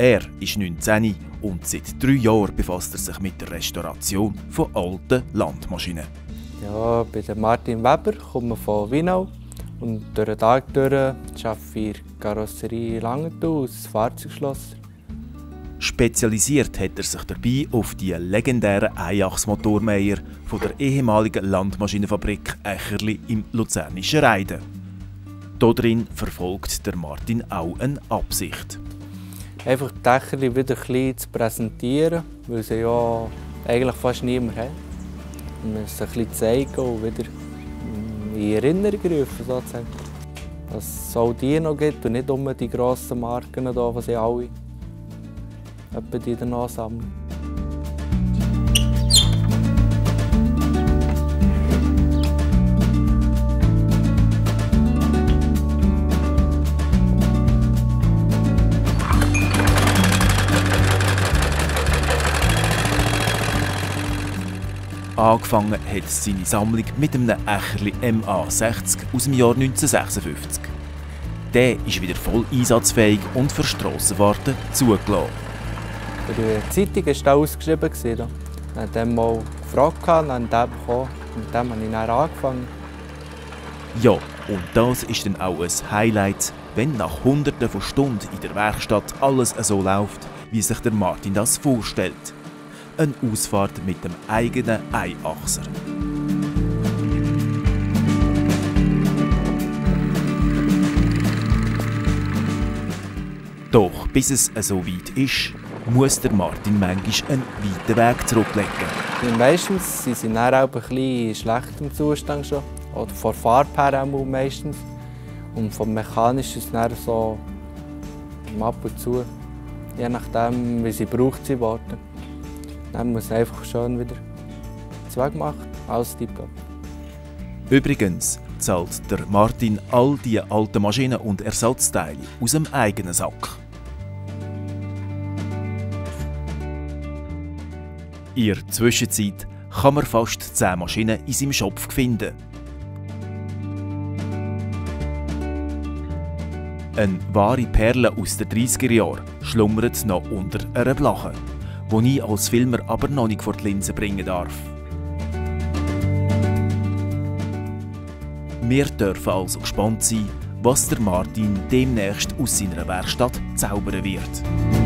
Er ist 19 und seit 3 Jahren befasst er sich mit der Restauration von alten Landmaschinen. Ja, ich bin Martin Weber, komme von Winau und durch den Tag durch arbeite ich in der Karosserie Langenthal als Fahrzeugschlosser. Spezialisiert hat er sich dabei auf die legendären Einachsmotormäher von der ehemaligen Landmaschinenfabrik Echerli im luzernischen Reiden. Darin verfolgt der Martin auch eine Absicht. Einfach die Echerli wieder ein bisschen zu präsentieren, weil sie ja eigentlich fast niemand hat. Wir müssen ein bisschen zeigen und wieder in Erinnerung rufen, sozusagen. Dass es auch die noch gibt und nicht nur die grossen Marken, hier, die sie alle in der Ansammlung. Angefangen hat seine Sammlung mit einem Echerli MA60 aus dem Jahr 1956. Der ist wieder voll einsatzfähig und für Strassenfahrten zugelassen. Für die Zeitung war der ausgeschrieben. Ich habe dann mal gefragt, dann den bekommen und mit dem habe ich dann angefangen. Ja, und das ist dann auch ein Highlight, wenn nach Hunderten von Stunden in der Werkstatt alles so läuft, wie sich der Martin das vorstellt. Eine Ausfahrt mit dem eigenen Einachser. Doch bis es so weit ist, muss der Martin manchmal einen weiten Weg zurücklegen. Meistens sind sie dann auch ein bisschen in schlechtem Zustand schon. Oder von der Farbe her auch meistens. Und vom Mechanischen ist es dann so ab und zu, je nachdem, wie sie gebraucht worden. Dann muss einfach schön wieder gemacht, alles tipptopp. Übrigens zahlt der Martin all die alten Maschinen und Ersatzteile aus dem eigenen Sack. In der Zwischenzeit kann man fast 10 Maschinen in seinem Shop finden. Eine wahre Perle aus den 30er Jahren schlummert noch unter einer Blache, die ich als Filmer aber noch nicht vor die Linse bringen darf. Wir dürfen also gespannt sein, was der Martin demnächst aus seiner Werkstatt zaubern wird.